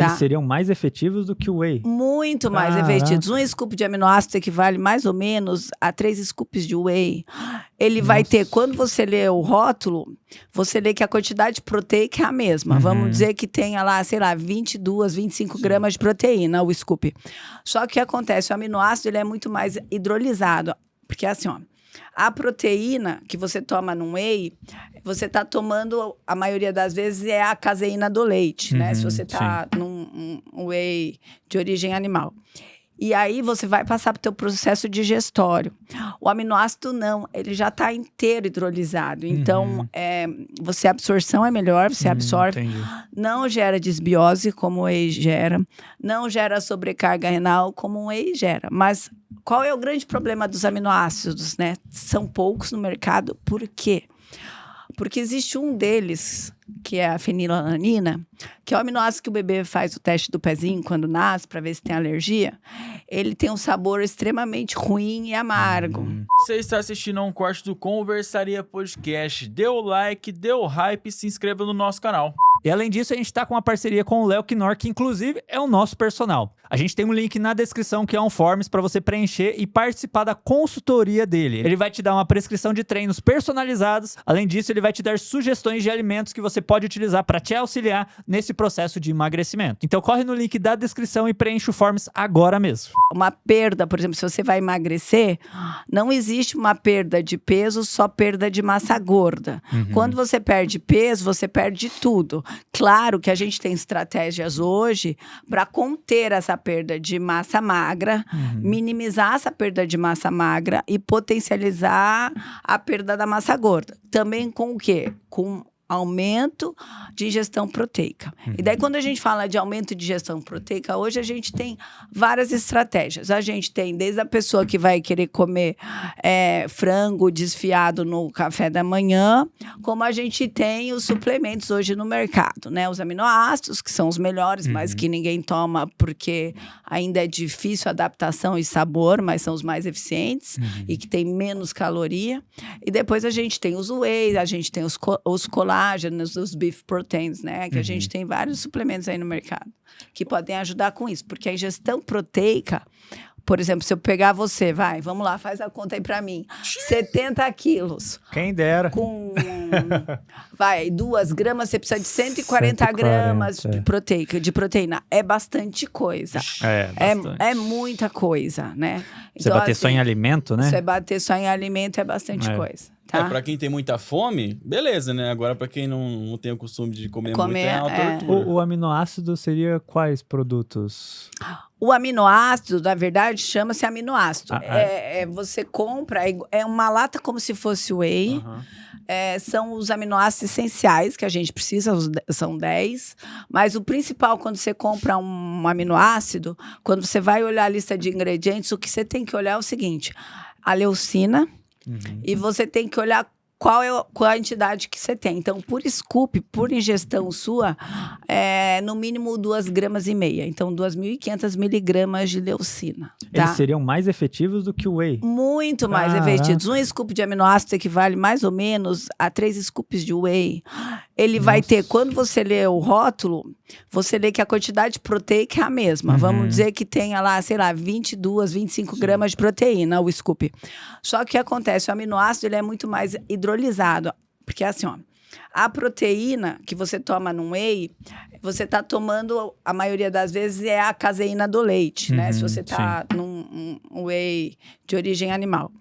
Eles seriam mais efetivos do que o whey? Muito mais efetivos. Um scoop de aminoácido equivale mais ou menos a 3 scoops de whey. Ele vai ter, quando você lê o rótulo, você lê que a quantidade proteica é a mesma. Vamos dizer que tenha lá, sei lá, 22, 25 gramas de proteína, o scoop. Só que o que acontece, o aminoácido ele é muito mais hidrolisado. Porque assim, ó, a proteína que você toma no whey, você está tomando, a maioria das vezes, é a caseína do leite, né? Se você está num whey de origem animal. E aí você vai passar para o teu processo digestório. O aminoácido não, ele já está inteiro hidrolisado. Então, a absorção é melhor, você absorve. Entendi. Não gera desbiose, como o whey gera. Não gera sobrecarga renal, como o whey gera. Mas qual é o grande problema dos aminoácidos, né? São poucos no mercado. Por quê? Porque existe um deles, que é a fenilalanina, que é o aminoácido que o bebê faz o teste do pezinho quando nasce, para ver se tem alergia. Ele tem um sabor extremamente ruim e amargo. Você está assistindo a um corte do Conversaria Podcast. Dê o like, dê o hype e se inscreva no nosso canal. E além disso, a gente tá com uma parceria com o Léo Knorr, que inclusive é o nosso personal. A gente tem um link na descrição que é um forms para você preencher e participar da consultoria dele. Ele vai te dar uma prescrição de treinos personalizados. Além disso, ele vai te dar sugestões de alimentos que você pode utilizar para te auxiliar nesse processo de emagrecimento. Então corre no link da descrição e preenche o forms agora mesmo. Uma perda, por exemplo, se você vai emagrecer, não existe uma perda de peso, só perda de massa gorda. Quando você perde peso, você perde tudo. Claro que a gente tem estratégias hoje para conter essa perda de massa magra, minimizar essa perda de massa magra e potencializar a perda da massa gorda. Também com o quê? Com aumento de ingestão proteica. E daí, quando a gente fala de aumento de ingestão proteica, hoje a gente tem várias estratégias. A gente tem desde a pessoa que vai querer comer frango desfiado no café da manhã, como a gente tem os suplementos hoje no mercado, né? Os aminoácidos, que são os melhores, mas que ninguém toma porque ainda é difícil a adaptação e sabor, mas são os mais eficientes e que tem menos caloria. E depois a gente tem os whey, a gente tem os colágenos, os beef proteins, né? Que a gente tem vários suplementos aí no mercado que podem ajudar com isso. Porque a ingestão proteica, por exemplo, se eu pegar você, vamos lá, faz a conta aí pra mim. 70 quilos. Quem dera. Com, 2 gramas, você precisa de 140 gramas de proteína. É bastante coisa. É muita coisa, né? Você bater só em alimento, né? Você bater só em alimento é bastante coisa. Tá? Pra quem tem muita fome, beleza, né? Agora, pra quem não tem o costume de comer muito, é uma tortura. O aminoácido seria quais produtos? O aminoácido, na verdade, chama-se aminoácido. Você compra, é uma lata como se fosse whey. São os aminoácidos essenciais que a gente precisa, são 10. Mas o principal, quando você compra um aminoácido, quando você vai olhar a lista de ingredientes, o que você tem que olhar é o seguinte: a leucina. E você tem que olhar qual é a quantidade que você tem. Então, por scoop, por ingestão sua, no mínimo 2,5 gramas. Então, 2.500 miligramas de leucina. Tá? Eles seriam mais efetivos do que o whey? Muito mais efetivos. Um scoop de aminoácido equivale mais ou menos a 3 scoops de whey. Ele vai ter, quando você lê o rótulo, você lê que a quantidade proteica é a mesma. Vamos dizer que tenha lá, sei lá, 22, 25 gramas de proteína, o scoop. Só que o que acontece, o aminoácido ele é muito mais hidrolisado. Porque assim, ó, a proteína que você toma no whey, você está tomando, a maioria das vezes, é a caseína do leite, né? Se você está num whey de origem animal.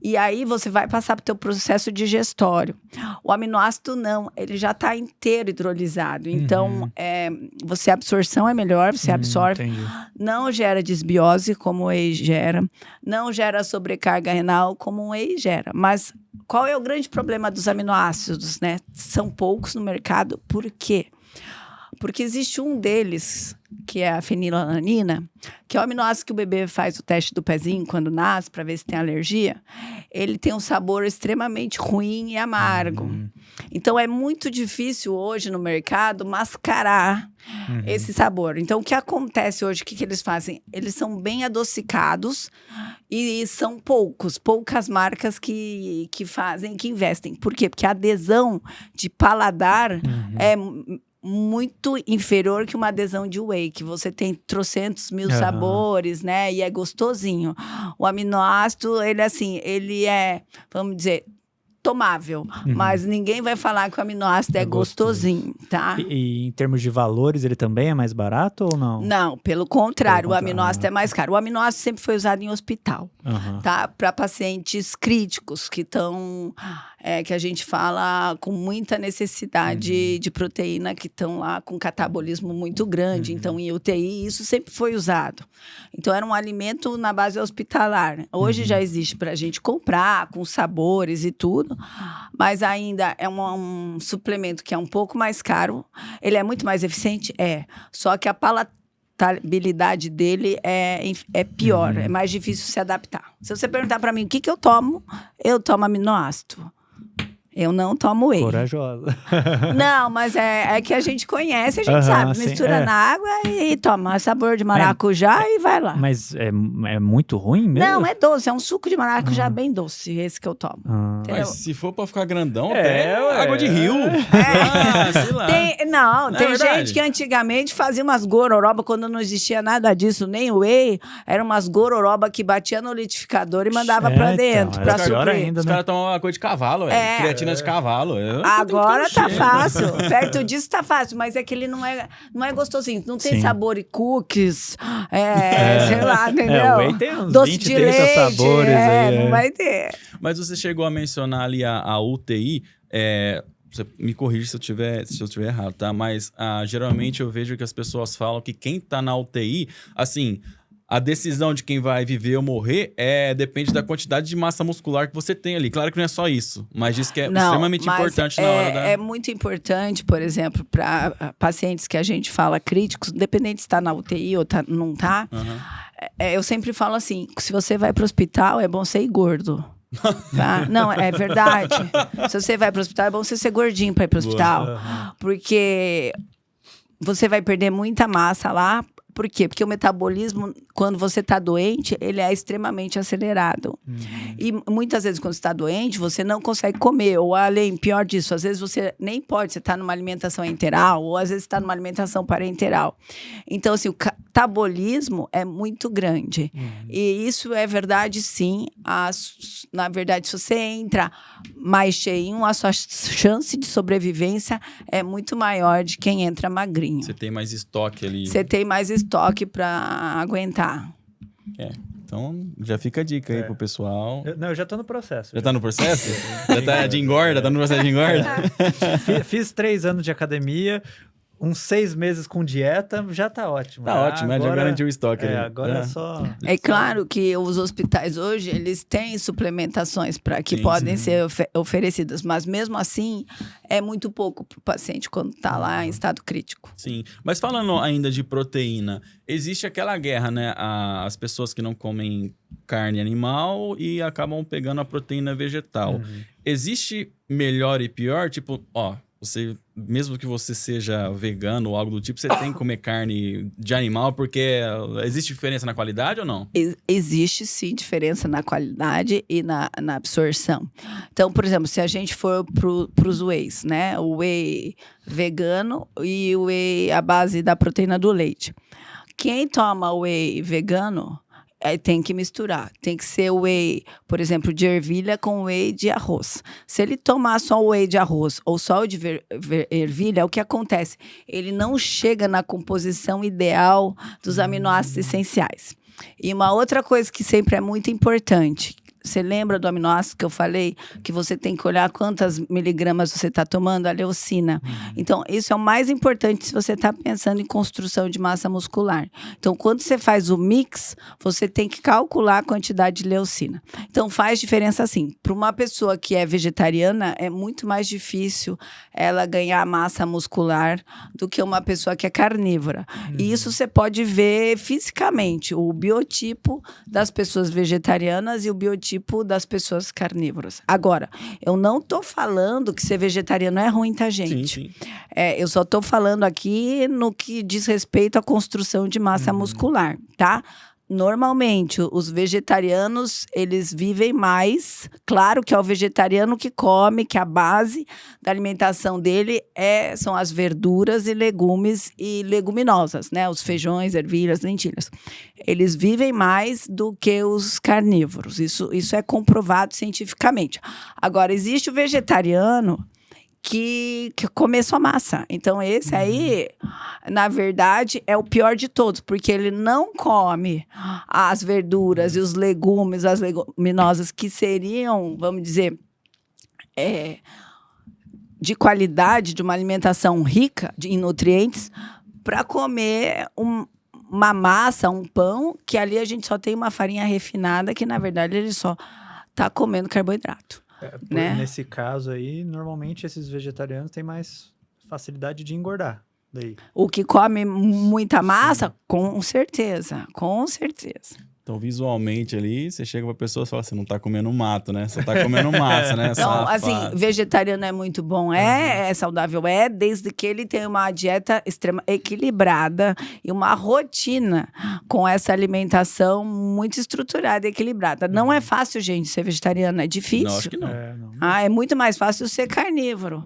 E aí você vai passar para o teu processo digestório. O aminoácido não, ele já está inteiro hidrolisado. Então, a absorção é melhor, você absorve. Entendi. Não gera desbiose, como o whey gera. Não gera sobrecarga renal, como o whey gera. Mas qual é o grande problema dos aminoácidos, né? São poucos no mercado. Por quê? Porque existe um deles, que é a fenilalanina, que é o aminoácido que o bebê faz o teste do pezinho quando nasce, para ver se tem alergia. Ele tem um sabor extremamente ruim e amargo. Então, é muito difícil hoje no mercado mascarar esse sabor. Então, o que acontece hoje, o que eles fazem? Eles são bem adocicados e são poucas marcas que fazem, que investem. Por quê? Porque a adesão de paladar muito inferior que uma adesão de whey, que você tem trocentos mil sabores, né? E é gostosinho. O aminoácido, ele é, vamos dizer, tomável, mas ninguém vai falar que o aminoácido é gostosinho, tá? E em termos de valores, ele também é mais barato ou não? Não, pelo contrário, o aminoácido é mais caro. O aminoácido sempre foi usado em hospital, tá? Para pacientes críticos que estão, que a gente fala com muita necessidade de proteína, que estão lá com catabolismo muito grande, então em UTI isso sempre foi usado. Então era um alimento na base hospitalar. Hoje já existe para a gente comprar, com sabores e tudo, mas ainda é um suplemento que é um pouco mais caro. Ele é muito mais eficiente? Só que a palatabilidade dele é pior, é mais difícil se adaptar. Se você perguntar para mim o que eu tomo aminoácido. Eu não tomo whey. Corajosa. Não, mas é que a gente conhece, a gente sabe. Sim, Mistura na água e toma sabor de maracujá e vai lá. Mas é muito ruim mesmo? Não, é doce. É um suco de maracujá bem doce, esse que eu tomo. Mas se for pra ficar grandão, ué. água de rio. Sei lá. Tem gente que antigamente fazia umas gororoba, quando não existia nada disso, nem whey. Eram umas gororoba que batia no liquidificador e mandava pra dentro, pra suprir. Os caras tomam uma coisa de cavalo, creatina de cavalo. Agora tá fácil. Perto disso tá fácil, mas é que ele não é gostosinho. Não tem sabor e cookies, sei lá, entendeu? O whey tem uns doce 20, de 30 leite, sabores aí. não vai ter. Mas você chegou a mencionar ali a UTI, você me corrige se eu tiver errado, tá? Mas geralmente eu vejo que as pessoas falam que quem tá na UTI, assim, a decisão de quem vai viver ou morrer depende da quantidade de massa muscular que você tem ali. Claro que não é só isso, mas diz que é extremamente importante na hora da... É muito importante, por exemplo, para pacientes que a gente fala críticos, independente se está na UTI ou não tá, eu sempre falo assim, se você vai para o hospital, é bom ser gordo. Tá? Não, é verdade. Se você vai para o hospital, é bom você ser gordinho para ir para o hospital. Porque você vai perder muita massa lá. Por quê? Porque o metabolismo, quando você está doente, ele é extremamente acelerado. E muitas vezes, quando você está doente, você não consegue comer. Ou além, pior disso, às vezes você nem pode, você está numa alimentação enteral, ou às vezes está numa alimentação parenteral. Então, assim, o catabolismo é muito grande. E isso é verdade, sim. Na verdade, se você entra mais cheinho, a sua chance de sobrevivência é muito maior de quem entra magrinho. Você tem mais estoque ali. Você tem mais estoque para aguentar. Então, já fica a dica aí pro pessoal. Eu já tô no processo. Já tá no processo? Já tá de engorda? Tá no processo de engorda? Fiz 3 anos de academia, uns 6 meses com dieta, já tá ótimo. Tá ótimo, agora, já garantiu o estoque. Agora é só... É claro que os hospitais hoje, eles têm suplementações que podem ser oferecidas, mas mesmo assim, é muito pouco pro paciente quando tá lá em estado crítico. Sim, mas falando ainda de proteína, existe aquela guerra, né? As pessoas que não comem carne animal e acabam pegando a proteína vegetal. Existe melhor e pior? Tipo, mesmo que você seja vegano ou algo do tipo, você tem que comer carne de animal, porque existe diferença na qualidade ou não? Existe, sim, diferença na qualidade e na absorção. Então, por exemplo, se a gente for para os wheys, né? O whey vegano e o whey à base da proteína do leite. Quem toma whey vegano... tem que misturar. Tem que ser whey, por exemplo, de ervilha com whey de arroz. Se ele tomar só o whey de arroz ou só o de ervilha, o que acontece? Ele não chega na composição ideal dos aminoácidos essenciais. E uma outra coisa que sempre é muito importante... Você lembra do aminoácido que eu falei? Que você tem que olhar quantas miligramas você está tomando? A leucina. Então, isso é o mais importante se você está pensando em construção de massa muscular. Então, quando você faz o mix, você tem que calcular a quantidade de leucina. Então, faz diferença sim. Para uma pessoa que é vegetariana, é muito mais difícil ela ganhar massa muscular do que uma pessoa que é carnívora. E isso você pode ver fisicamente. O biotipo das pessoas vegetarianas e o biotipo das pessoas carnívoras. Agora, eu não tô falando que ser vegetariano é ruim, tá, gente? Sim. Eu só tô falando aqui no que diz respeito à construção de massa muscular, tá? Normalmente, os vegetarianos, eles vivem mais. Claro que é o vegetariano que come, que a base da alimentação dele são as verduras e legumes e leguminosas, né? Os feijões, ervilhas, lentilhas. Eles vivem mais do que os carnívoros. Isso é comprovado cientificamente. Agora, existe o vegetariano que come só massa. Então, esse aí, na verdade, é o pior de todos, porque ele não come as verduras e os legumes, as leguminosas que seriam, vamos dizer, de qualidade, de uma alimentação rica em nutrientes, para comer uma massa, um pão, que ali a gente só tem uma farinha refinada, que, na verdade, ele só está comendo carboidrato. Né? Nesse caso aí, normalmente esses vegetarianos têm mais facilidade de engordar. Daí. O que come muita massa, sim, com certeza, com certeza. Então, visualmente ali, você chega pra pessoa e fala, você não tá comendo mato, né? Você tá comendo massa, né? Então, assim, vegetariano é muito bom, é saudável, desde que ele tenha uma dieta extrema equilibrada e uma rotina com essa alimentação muito estruturada e equilibrada. Não é fácil, gente, ser vegetariano, é difícil. Não, acho que não. É muito mais fácil ser carnívoro.